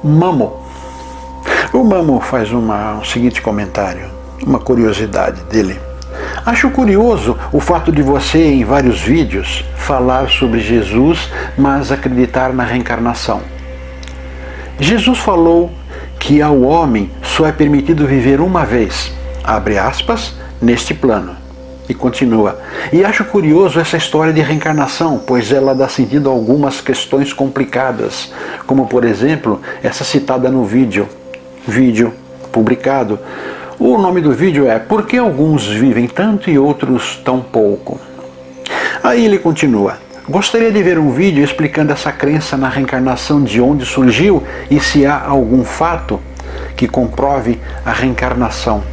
Mamo. O Mamo faz um seguinte comentário, uma curiosidade dele. Acho curioso o fato de você, em vários vídeos, falar sobre Jesus, mas acreditar na reencarnação. Jesus falou que ao homem só é permitido viver uma vez, abre aspas, neste plano. E continua. E acho curioso essa história de reencarnação, pois ela dá sentido a algumas questões complicadas, como por exemplo, essa citada no vídeo publicado. O nome do vídeo é Por que alguns vivem tanto e outros tão pouco? Aí ele continua. Gostaria de ver um vídeo explicando essa crença na reencarnação, de onde surgiu e se há algum fato que comprove a reencarnação.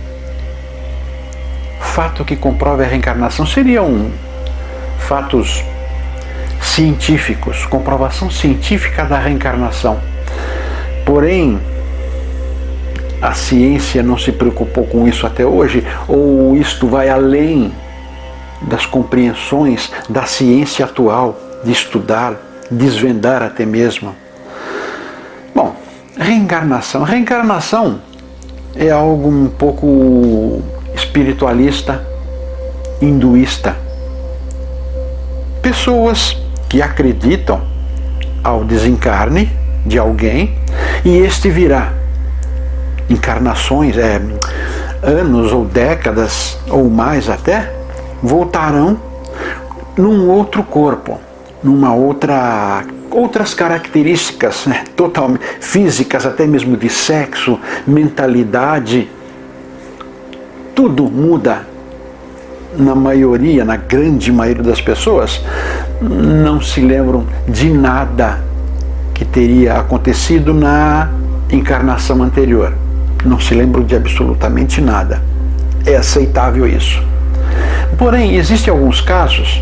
Fato que comprove a reencarnação seriam fatos científicos, comprovação científica da reencarnação. Porém, a ciência não se preocupou com isso até hoje, ou isto vai além das compreensões da ciência atual, de estudar, desvendar até mesmo. Bom, reencarnação. Reencarnação é algo um pouco espiritualista, hinduísta. Pessoas que acreditam ao desencarne de alguém e este virá. Encarnações, anos ou décadas ou mais até, voltarão num outro corpo, numa outras características, totalmente físicas, até mesmo de sexo, mentalidade. Tudo muda. Na maioria, na grande maioria das pessoas, não se lembram de nada que teria acontecido na encarnação anterior. Não se lembram de absolutamente nada. É aceitável isso. Porém, existem alguns casos,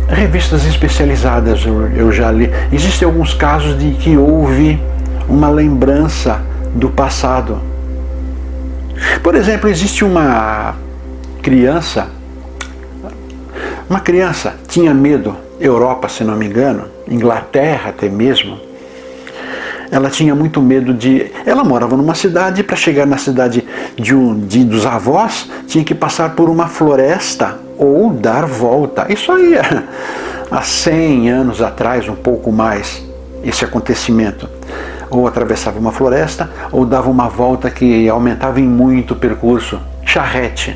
revistas especializadas eu já li, existem alguns casos de que houve uma lembrança do passado. Por exemplo, existe uma criança tinha medo, Europa, se não me engano, Inglaterra até mesmo. Ela tinha muito medo ela morava numa cidade, para chegar na cidade dos avós, tinha que passar por uma floresta ou dar volta. Isso aí há 100 anos atrás, um pouco mais, esse acontecimento. Ou atravessava uma floresta, ou dava uma volta que aumentava em muito o percurso. Charrete.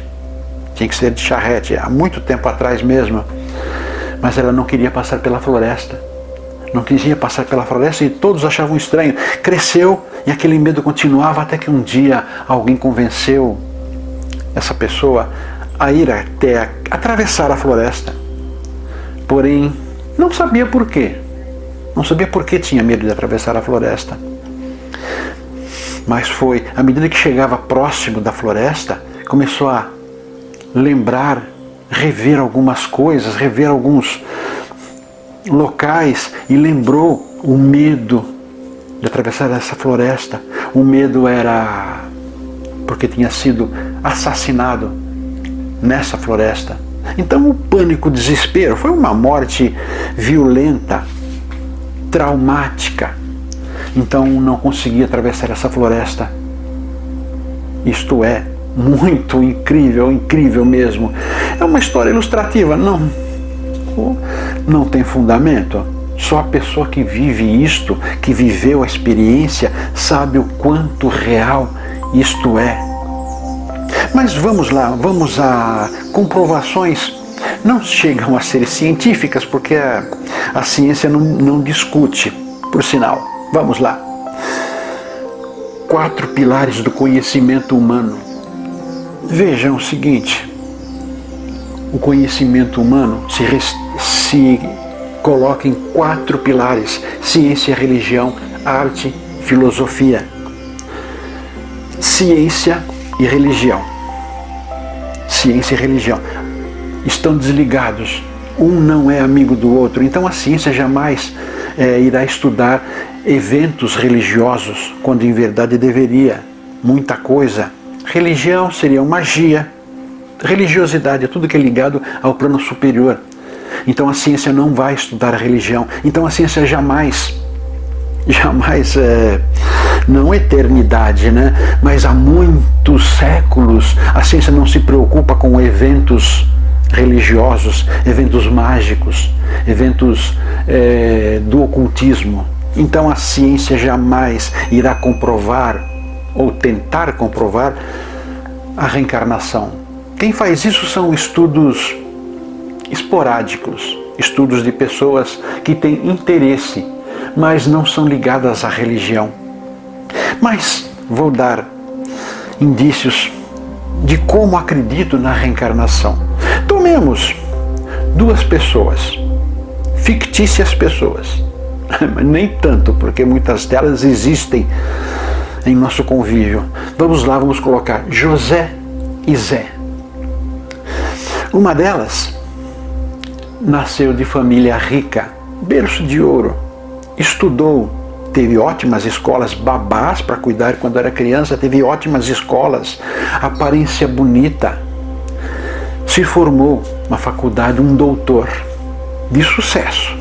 Tinha que ser de charrete, há muito tempo atrás mesmo. Mas ela não queria passar pela floresta. Não queria passar pela floresta e todos achavam estranho. Cresceu e aquele medo continuava até que um dia alguém convenceu essa pessoa a ir até atravessar a floresta. Porém, não sabia por quê. Não sabia por que tinha medo de atravessar a floresta. Mas foi, à medida que chegava próximo da floresta, começou a lembrar, rever algumas coisas, rever alguns locais e lembrou o medo de atravessar essa floresta. O medo era porque tinha sido assassinado nessa floresta. Então o pânico, o desespero, foi uma morte violenta, traumática. Então não conseguia atravessar essa floresta. Isto é muito incrível, incrível mesmo. É uma história ilustrativa, não tem fundamento. Só a pessoa que vive isto, que viveu a experiência, sabe o quanto real isto é. Mas vamos lá, vamos a comprovações. Não chegam a ser científicas, porque a ciência não discute, por sinal. Vamos lá. 4 pilares do conhecimento humano. Vejam o seguinte. O conhecimento humano se coloca em 4 pilares: ciência, religião, arte, filosofia. Ciência e religião. Ciência e religião estão desligados. Um não é amigo do outro. Então a ciência jamais irá estudar eventos religiosos, quando em verdade deveria. Muita coisa. Religião seria magia. Religiosidade é tudo que é ligado ao plano superior. Então a ciência não vai estudar a religião. Então a ciência jamais jamais, não eternidade, né? Mas há muitos séculos a ciência não se preocupa com eventos religiosos, eventos mágicos, eventos do ocultismo. Então a ciência jamais irá comprovar ou tentar comprovar a reencarnação. Quem faz isso são estudos esporádicos, estudos de pessoas que têm interesse, mas não são ligadas à religião. Mas vou dar indícios de como acredito na reencarnação. Tomemos duas pessoas, fictícias pessoas, nem tanto, porque muitas delas existem em nosso convívio. Vamos lá, vamos colocar José e Zé. Uma delas nasceu de família rica, berço de ouro, estudou, teve ótimas escolas, babás para cuidar quando era criança, teve ótimas escolas, aparência bonita, se formou na faculdade, um doutor de sucesso,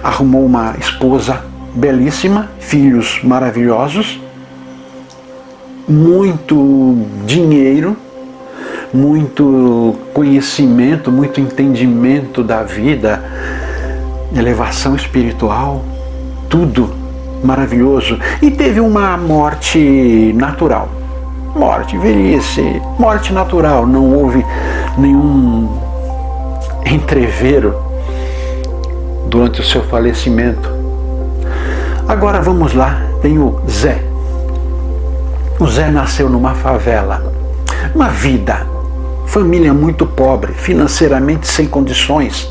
arrumou uma esposa belíssima, filhos maravilhosos, muito dinheiro, muito conhecimento, muito entendimento da vida, elevação espiritual, tudo maravilhoso. E teve uma morte natural, velhice, morte natural, não houve nenhum entrevero durante o seu falecimento. Agora vamos lá, tem o Zé. O Zé nasceu numa favela, uma vida, família muito pobre, financeiramente sem condições,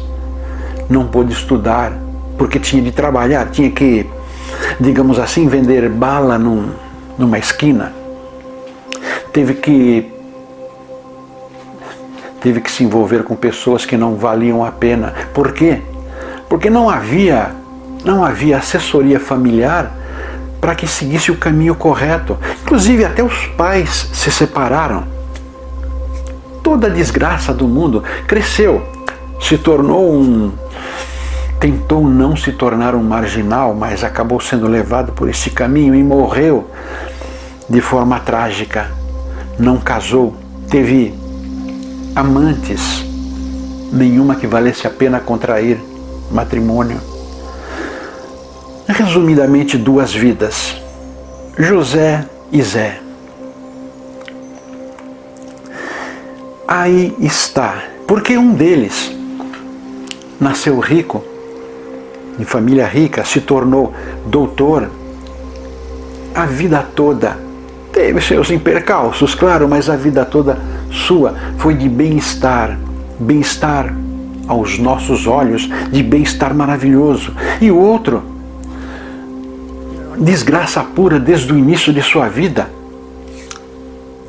não pôde estudar, porque tinha de trabalhar, tinha que, digamos assim, vender bala numa esquina, teve que se envolver com pessoas que não valiam a pena. Por quê? Porque não havia assessoria familiar para que seguisse o caminho correto. Inclusive até os pais se separaram. Toda a desgraça do mundo, cresceu, se tornou tentou não se tornar um marginal, mas acabou sendo levado por esse caminho e morreu de forma trágica. Não casou, teve amantes, nenhuma que valesse a pena contrair matrimônio. Resumidamente, duas vidas, José e Zé. Aí está, porque um deles nasceu rico, em família rica, se tornou doutor, a vida toda teve seus percalços, claro, mas a vida toda sua foi de bem-estar, bem-estar aos nossos olhos, de bem-estar maravilhoso. E o outro, desgraça pura desde o início de sua vida.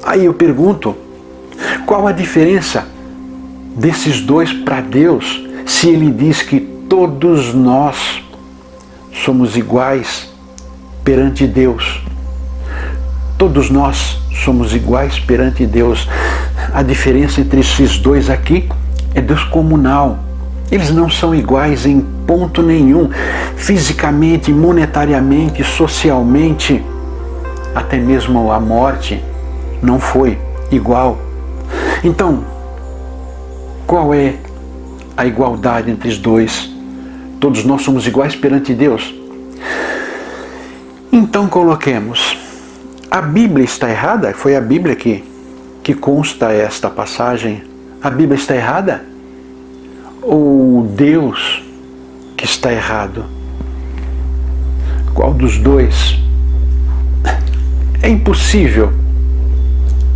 Aí eu pergunto, qual a diferença desses dois para Deus, se Ele diz que todos nós somos iguais perante Deus? Todos nós somos iguais perante Deus. A diferença entre esses dois aqui é descomunal. Eles não são iguais em ponto nenhum, fisicamente, monetariamente, socialmente, até mesmo a morte não foi igual. Então, qual é a igualdade entre os dois? Todos nós somos iguais perante Deus. Então coloquemos, a Bíblia está errada? Foi a Bíblia que consta esta passagem. A Bíblia está errada? Ou Deus que está errado? Qual dos dois? É impossível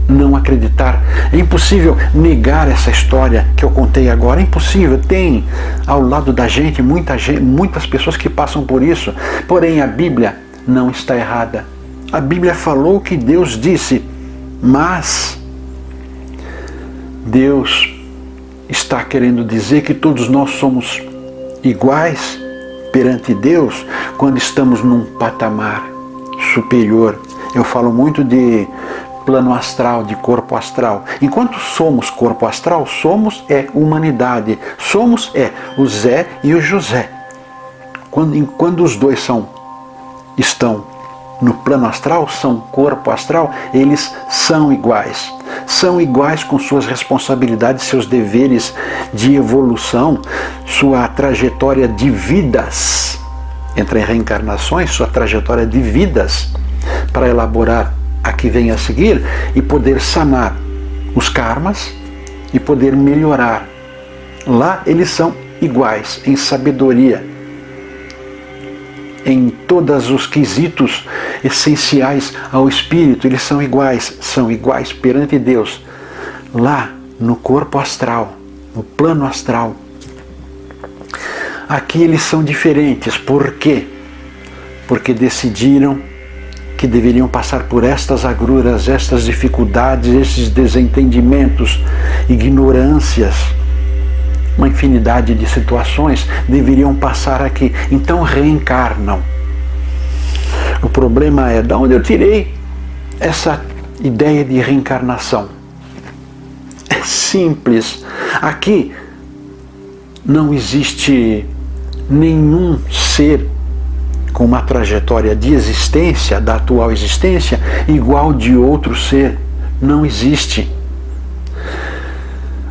não acreditar, é impossível negar essa história que eu contei agora, é impossível. Tem ao lado da gente, muitas pessoas que passam por isso, porém a Bíblia não está errada. A Bíblia falou que Deus disse, mas Deus está querendo dizer que todos nós somos iguais perante Deus quando estamos num patamar superior. Eu falo muito de plano astral, de corpo astral. Enquanto somos corpo astral, somos humanidade. Somos o Zé e o José. Quando os dois estão no plano astral, são corpo astral, eles são iguais. São iguais com suas responsabilidades, seus deveres de evolução, sua trajetória de vidas. Entre reencarnações, sua trajetória de vidas, para elaborar a que vem a seguir e poder sanar os karmas e poder melhorar. Lá eles são iguais em sabedoria, em todos os quesitos essenciais ao espírito, eles são iguais perante Deus. Lá no corpo astral, no plano astral. Aqui eles são diferentes. Por quê? Porque decidiram que deveriam passar por estas agruras, estas dificuldades, esses desentendimentos, ignorâncias, uma infinidade de situações deveriam passar aqui. Então reencarnam. O problema é de onde eu tirei essa ideia de reencarnação. É simples. Aqui não existe nenhum ser com uma trajetória de existência, da atual existência, igual de outro ser. Não existe.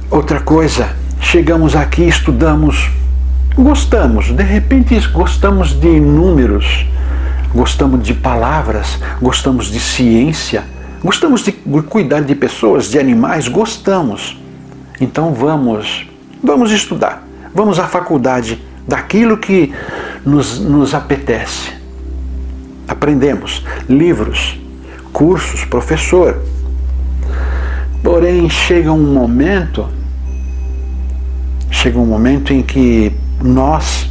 Outra coisa, chegamos aqui, estudamos, gostamos, de repente gostamos de números, gostamos de palavras, gostamos de ciência, gostamos de cuidar de pessoas, de animais, gostamos. Então vamos estudar, vamos à faculdade daquilo que nos apetece. Aprendemos livros, cursos, professor. Porém, chega um momento em que nós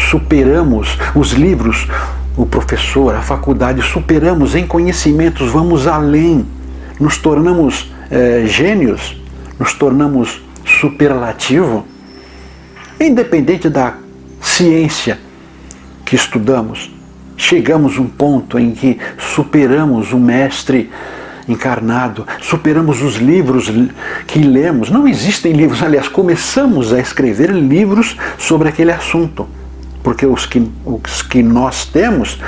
superamos os livros, o professor, a faculdade, superamos em conhecimentos, vamos além, nos tornamos gênios, nos tornamos superlativo, independente da ciência que estudamos. Chegamos a um ponto em que superamos o mestre encarnado, superamos os livros que lemos. Não existem livros, aliás, começamos a escrever livros sobre aquele assunto, porque os que nós temos,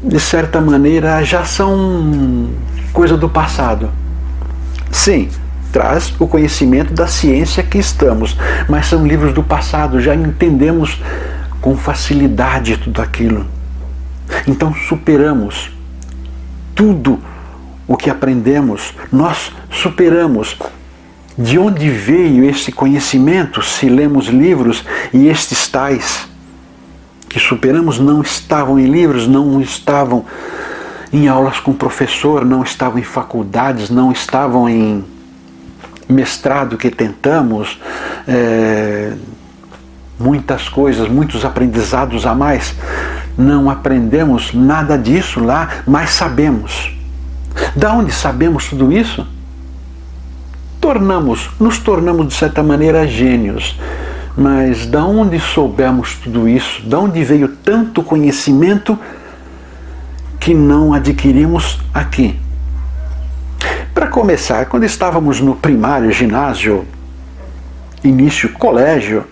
de certa maneira, já são coisa do passado. Sim, traz o conhecimento da ciência que estamos, mas são livros do passado, já entendemos com facilidade tudo aquilo. Então superamos tudo o que aprendemos, nós superamos. De onde veio esse conhecimento? Se lemos livros e estes tais que superamos não estavam em livros, não estavam em aulas com professor, não estavam em faculdades, não estavam em mestrado que tentamos, muitas coisas, muitos aprendizados a mais. Não aprendemos nada disso lá, mas sabemos. Da onde sabemos tudo isso? Nos tornamos de certa maneira gênios. Mas da onde soubemos tudo isso? Da onde veio tanto conhecimento que não adquirimos aqui? Para começar, quando estávamos no primário, ginásio, início, colégio,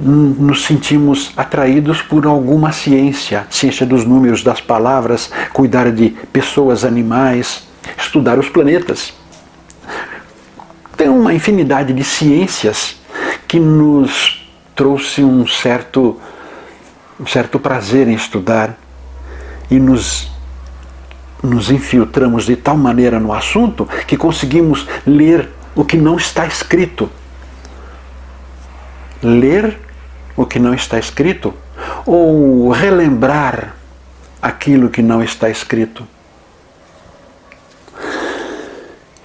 nos sentimos atraídos por alguma ciência dos números, das palavras, cuidar de pessoas, animais, estudar os planetas. Tem uma infinidade de ciências que nos trouxe um certo prazer em estudar e nos infiltramos de tal maneira no assunto que conseguimos ler o que não está escrito. Ler o que não está escrito ou relembrar aquilo que não está escrito.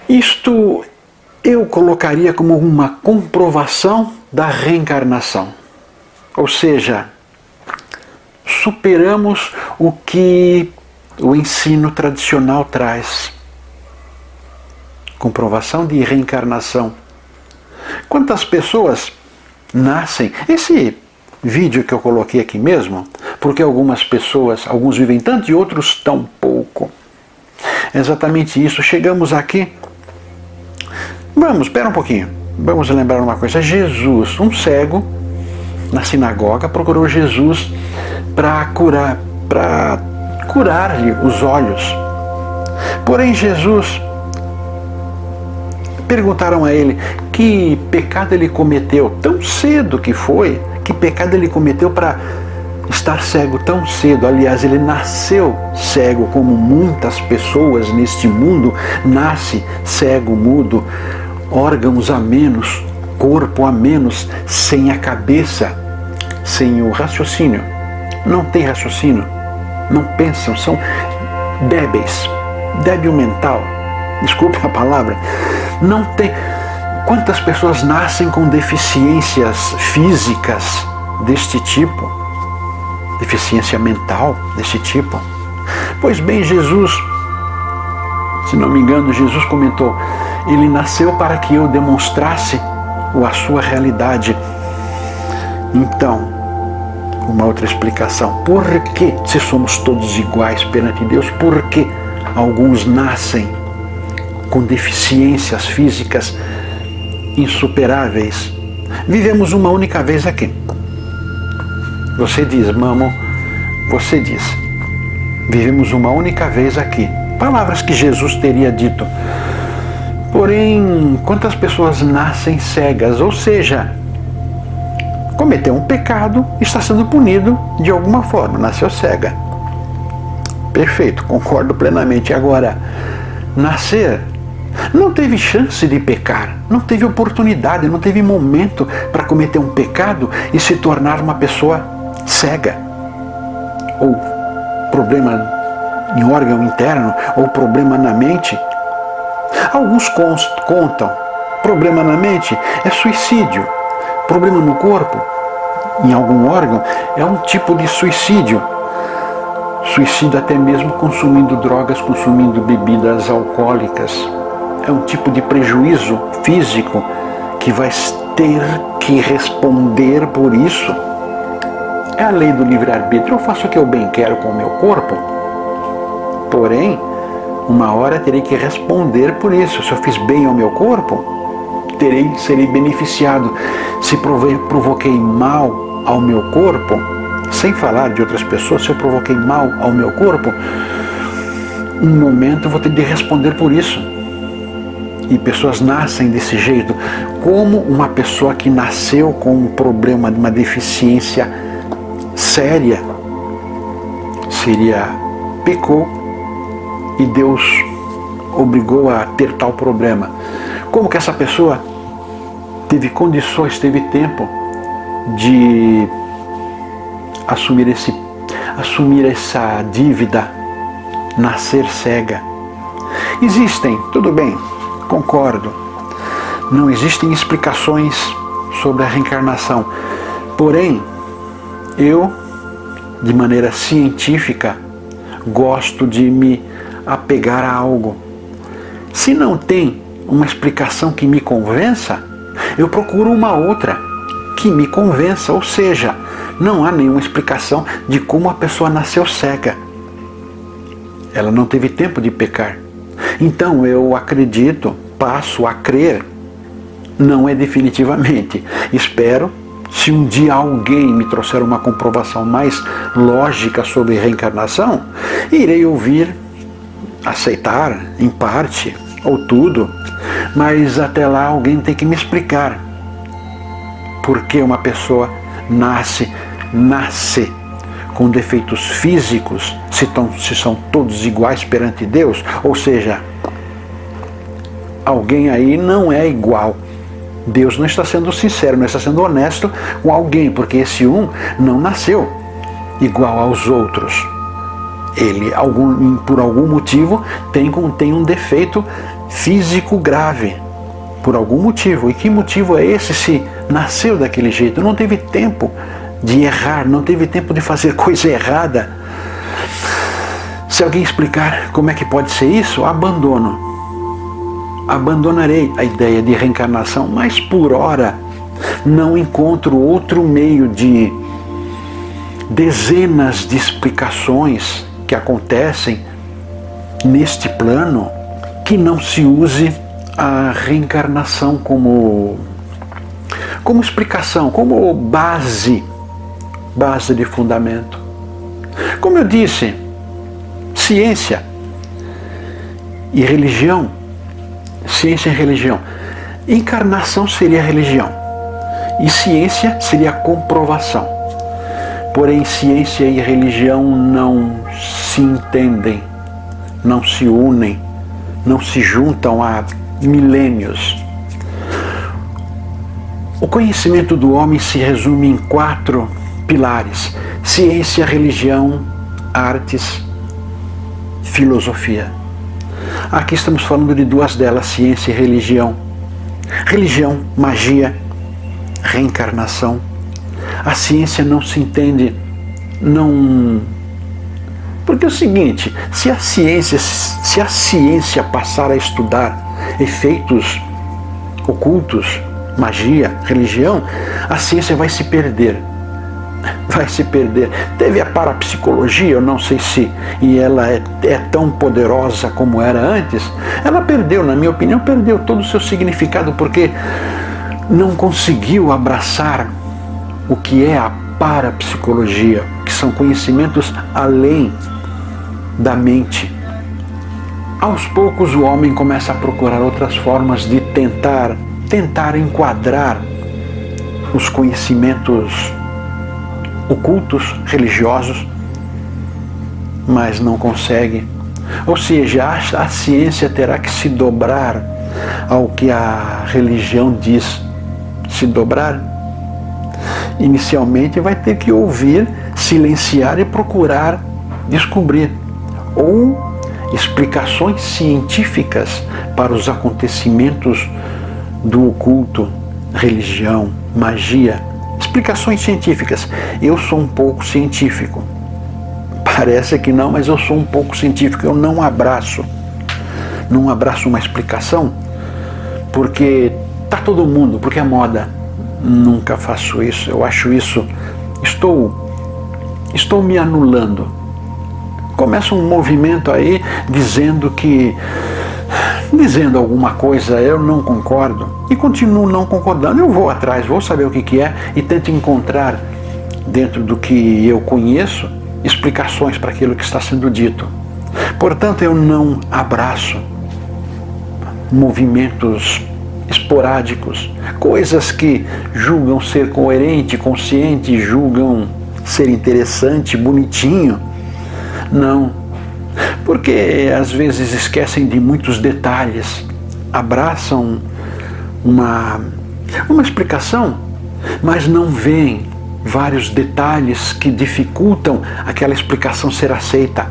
Isto eu colocaria como uma comprovação da reencarnação. Ou seja, superamos o que o ensino tradicional traz. Comprovação de reencarnação. Quantas pessoas nascem? Esse vídeo que eu coloquei aqui mesmo, porque algumas pessoas, alguns vivem tanto e outros tão pouco. É exatamente isso. Chegamos aqui. Espera um pouquinho. Vamos lembrar uma coisa. Jesus, um cego, na sinagoga, procurou Jesus para curar-lhe os olhos. Porém, Jesus, perguntaram a ele que pecado ele cometeu tão cedo que foi, que pecado ele cometeu para estar cego tão cedo. Aliás, ele nasceu cego, como muitas pessoas neste mundo nasce cego, mudo, órgãos a menos, corpo a menos, sem a cabeça, sem o raciocínio. Não tem raciocínio, não pensam, são débeis, débil mental, desculpe a palavra, não tem. Quantas pessoas nascem com deficiências físicas deste tipo? Deficiência mental deste tipo? Pois bem, Jesus, se não me engano, Jesus comentou, ele nasceu para que eu demonstrasse a sua realidade. Então, uma outra explicação, por que, se somos todos iguais perante Deus, por que alguns nascem com deficiências físicas insuperáveis? Vivemos uma única vez aqui. Você diz, mamo, você diz, vivemos uma única vez aqui. Palavras que Jesus teria dito. Porém, quantas pessoas nascem cegas? Ou seja, cometeu um pecado, está sendo punido de alguma forma, nasceu cega. Perfeito, concordo plenamente. Agora, nascer, não teve chance de pecar, não teve oportunidade, não teve momento para cometer um pecado e se tornar uma pessoa cega, ou problema em órgão interno, ou problema na mente. Alguns contam, problema na mente é suicídio, problema no corpo, em algum órgão, é um tipo de suicídio. Suicídio até mesmo consumindo drogas, consumindo bebidas alcoólicas. É um tipo de prejuízo físico que vai ter que responder por isso. É a lei do livre-arbítrio. Eu faço o que eu bem quero com o meu corpo, porém, uma hora terei que responder por isso. Se eu fiz bem ao meu corpo, serei beneficiado. Se provoquei mal ao meu corpo, sem falar de outras pessoas, se eu provoquei mal ao meu corpo, um momento eu vou ter de responder por isso. E pessoas nascem desse jeito. Como uma pessoa que nasceu com um problema, de uma deficiência séria, pecou e Deus obrigou a ter tal problema. Como que essa pessoa teve condições, teve tempo de assumir essa dívida, nascer cega? Existem, tudo bem, concordo, não existem explicações sobre a reencarnação, porém, eu, de maneira científica, gosto de me apegar a algo. Se não tem uma explicação que me convença, eu procuro uma outra que me convença, ou seja, não há nenhuma explicação de como a pessoa nasceu cega. Ela não teve tempo de pecar. Então eu acredito, passo a crer, não é definitivamente. Espero, se um dia alguém me trouxer uma comprovação mais lógica sobre reencarnação, irei ouvir, aceitar, em parte, ou tudo, mas até lá alguém tem que me explicar por que uma pessoa nasce com defeitos físicos, se são todos iguais perante Deus, ou seja, alguém aí não é igual. Deus não está sendo sincero, não está sendo honesto com alguém, porque esse um não nasceu igual aos outros. Ele, por algum motivo, tem um defeito físico grave. Por algum motivo. E que motivo é esse se nasceu daquele jeito? Não teve tempo de errar, não teve tempo de fazer coisa errada. Se alguém explicar como é que pode ser isso, abandono. Abandonarei a ideia de reencarnação, mas por hora não encontro outro meio de dezenas de explicações que acontecem neste plano, que não se use a reencarnação como explicação, como base de fundamento. Como eu disse, ciência e religião, ciência e religião. Encarnação seria religião e ciência seria comprovação. Porém, ciência e religião não se entendem, não se unem, não se juntam há milênios. O conhecimento do homem se resume em 4 pilares: ciência, religião, artes, filosofia. Aqui estamos falando de 2 delas, ciência e religião. Religião, magia, reencarnação. A ciência não se entende, não... Porque é o seguinte, se a ciência passar a estudar efeitos ocultos, magia, religião, a ciência vai se perder. Vai se perder. Teve a parapsicologia, eu não sei se, e ela é tão poderosa como era antes, ela perdeu, na minha opinião, perdeu todo o seu significado, porque não conseguiu abraçar o que é a parapsicologia, que são conhecimentos além da mente. Aos poucos o homem começa a procurar outras formas de tentar enquadrar os conhecimentos ocultos, religiosos, mas não consegue. Ou seja, a ciência terá que se dobrar ao que a religião diz. Se dobrar, inicialmente vai ter que ouvir, silenciar e procurar descobrir, ou explicações científicas para os acontecimentos do oculto, religião, magia. Explicações científicas. Eu sou um pouco científico. Parece que não, mas eu sou um pouco científico. Eu não abraço uma explicação, porque tá todo mundo, porque é moda. Nunca faço isso. Eu acho isso... Estou me anulando. Começa um movimento aí dizendo alguma coisa, eu não concordo, e continuo não concordando. Eu vou atrás, vou saber o que é e tento encontrar, dentro do que eu conheço, explicações para aquilo que está sendo dito. Portanto, eu não abraço movimentos esporádicos, coisas que julgam ser coerente, consciente, julgam ser interessante, bonitinho. Não, porque às vezes esquecem de muitos detalhes, abraçam uma explicação, mas não veem vários detalhes que dificultam aquela explicação ser aceita.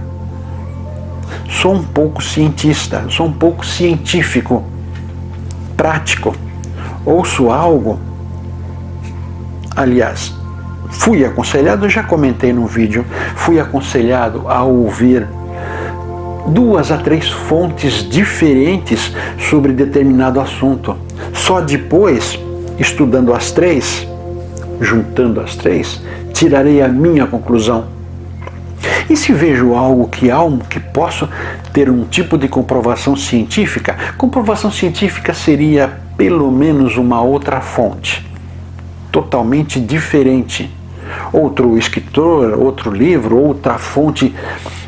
Sou um pouco cientista, sou um pouco científico, prático. Ouço algo, aliás, fui aconselhado, eu já comentei no vídeo, fui aconselhado a ouvir 2 a 3 fontes diferentes sobre determinado assunto. Só depois, estudando as 3, juntando as 3, tirarei a minha conclusão. E se vejo algo que posso ter um tipo de comprovação científica seria pelo menos uma outra fonte, totalmente diferente. Outro escritor, outro livro, outra fonte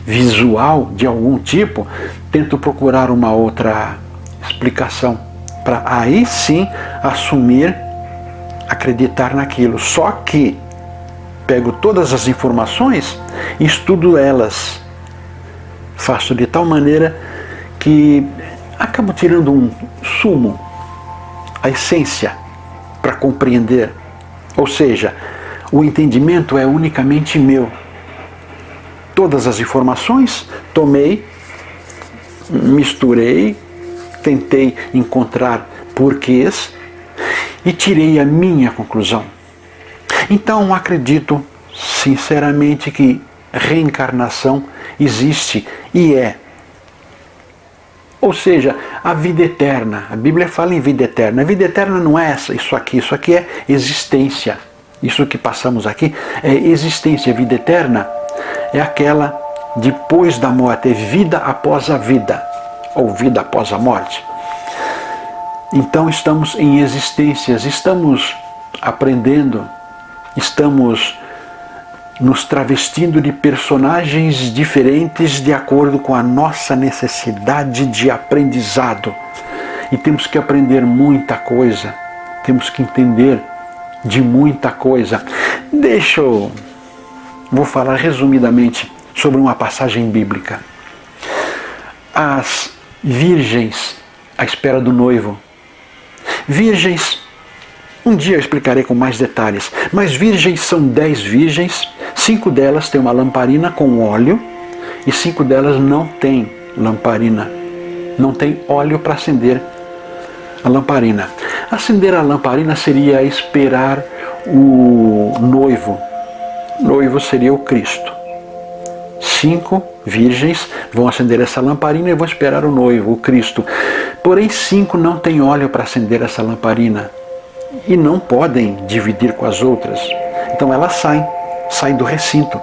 visual de algum tipo, tento procurar uma outra explicação, para aí sim assumir, acreditar naquilo. Só que pego todas as informações e estudo elas, faço de tal maneira que acabo tirando um sumo, a essência, para compreender. Ou seja, o entendimento é unicamente meu. Todas as informações tomei, misturei, tentei encontrar porquês e tirei a minha conclusão. Então acredito sinceramente que reencarnação existe e é. Ou seja, a vida eterna. A Bíblia fala em vida eterna. A vida eterna não é isso aqui é existência. Isso que passamos aqui é existência. A vida eterna é aquela depois da morte, é vida após a vida, ou vida após a morte. Então estamos em existências, estamos aprendendo, estamos nos travestindo de personagens diferentes de acordo com a nossa necessidade de aprendizado. E temos que aprender muita coisa, temos que entender de muita coisa. Vou falar resumidamente sobre uma passagem bíblica. As virgens à espera do noivo. Virgens, um dia eu explicarei com mais detalhes, mas virgens são 10 virgens, 5 delas têm uma lamparina com óleo e 5 delas não têm lamparina, não tem óleo para acender a lamparina. Acender a lamparina seria esperar o noivo. O noivo seria o Cristo. 5 virgens vão acender essa lamparina e vão esperar o noivo, o Cristo. Porém, 5 não têm óleo para acender essa lamparina e não podem dividir com as outras. Então elas saem do recinto.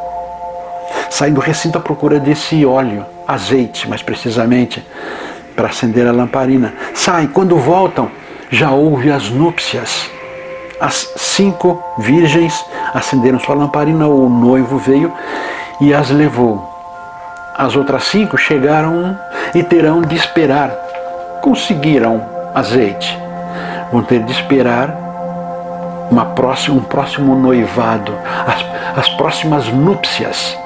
Saem do recinto à procura desse óleo, azeite mais precisamente, para acender a lamparina. Saem, quando voltam, já houve as núpcias. As 5 virgens acenderam sua lamparina, o noivo veio e as levou. As outras 5 chegaram e terão de esperar. Conseguiram azeite. Vão ter de esperar um próximo noivado, as próximas núpcias.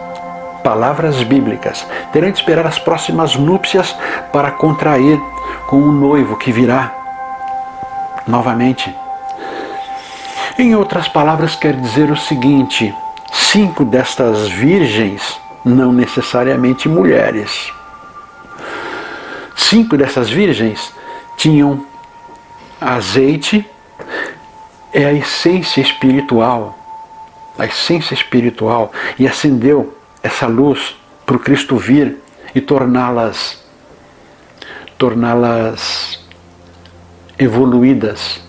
Palavras bíblicas. Terão de esperar as próximas núpcias para contrair com o noivo que virá novamente. Em outras palavras, quer dizer o seguinte: 5 destas virgens, não necessariamente mulheres, 5 dessas virgens tinham azeite, é a essência espiritual, e acendeu essa luz para o Cristo vir e torná-las evoluídas,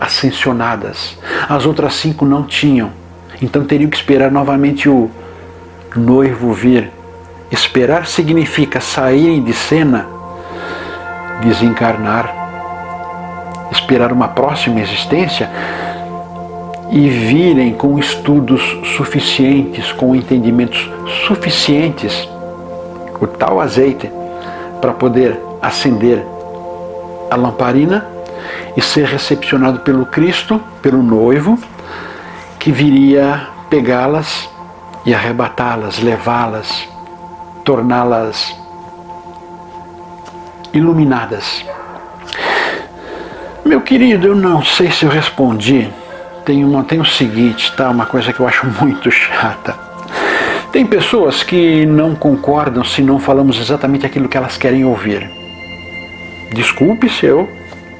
ascensionadas. As outras 5 não tinham, então teriam que esperar novamente o noivo vir. Esperar significa saírem de cena, desencarnar, esperar uma próxima existência e virem com estudos suficientes, com entendimentos suficientes, o tal azeite, para poder acender a lamparina e ser recepcionado pelo Cristo, pelo noivo, que viria pegá-las e arrebatá-las, levá-las, torná-las iluminadas. Meu querido, eu não sei se eu respondi. Tem o seguinte, tá? Uma coisa que eu acho muito chata. Tem pessoas que não concordam se não falamos exatamente aquilo que elas querem ouvir. Desculpe se eu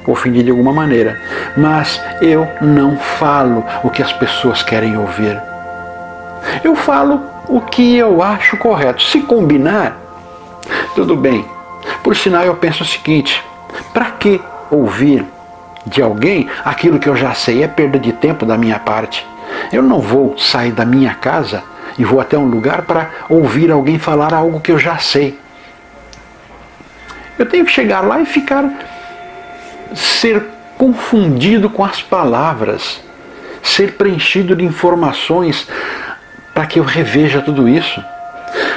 ofendi de alguma maneira, mas eu não falo o que as pessoas querem ouvir. Eu falo o que eu acho correto. Se combinar, tudo bem. Por sinal, eu penso o seguinte: para que ouvir de alguém aquilo que eu já sei? É perda de tempo da minha parte. Eu não vou sair da minha casa e vou até um lugar para ouvir alguém falar algo que eu já sei. Eu tenho que chegar lá e ser confundido com as palavras, ser preenchido de informações para que eu reveja tudo isso.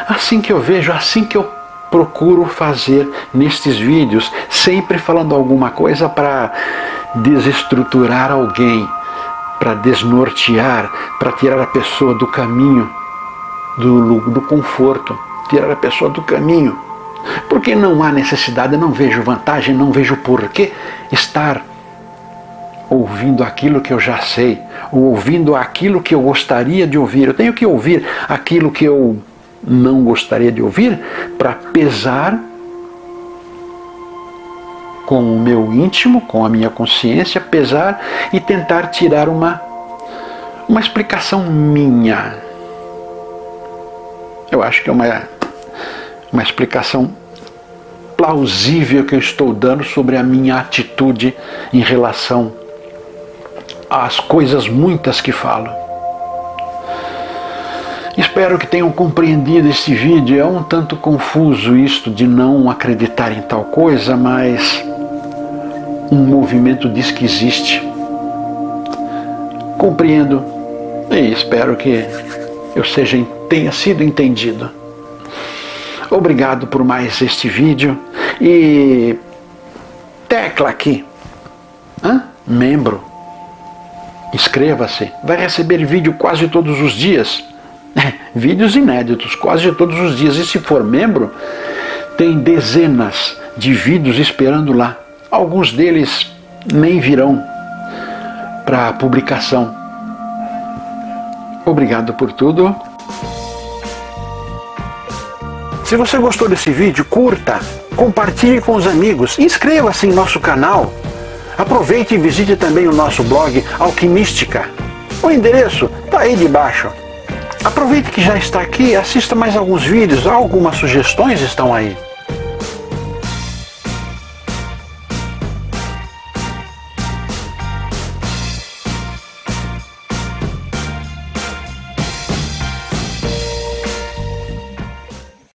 Assim que eu vejo, assim que eu procuro fazer nestes vídeos, sempre falando alguma coisa para desestruturar alguém, para desnortear, para tirar a pessoa do caminho do conforto, tirar a pessoa do caminho. Porque não há necessidade, eu não vejo vantagem, não vejo porquê estar ouvindo aquilo que eu já sei, ou ouvindo aquilo que eu gostaria de ouvir. Eu tenho que ouvir aquilo que eu não gostaria de ouvir para pesar com o meu íntimo, com a minha consciência, pesar e tentar tirar uma explicação minha. Eu acho que é uma explicação plausível que eu estou dando sobre a minha atitude em relação às coisas muitas que falo. Espero que tenham compreendido esse vídeo. É um tanto confuso isto de não acreditar em tal coisa, mas um movimento diz que existe. Compreendo e espero que eu tenha sido entendido. Obrigado por mais este vídeo e tecla aqui, membro, inscreva-se, vai receber vídeo quase todos os dias, vídeos inéditos quase todos os dias, e se for membro, tem dezenas de vídeos esperando lá, alguns deles nem virão para publicação. Obrigado por tudo. Se você gostou desse vídeo, curta, compartilhe com os amigos, inscreva-se em nosso canal. Aproveite e visite também o nosso blog Alquimística. O endereço está aí debaixo. Aproveite que já está aqui, assista mais alguns vídeos, algumas sugestões estão aí.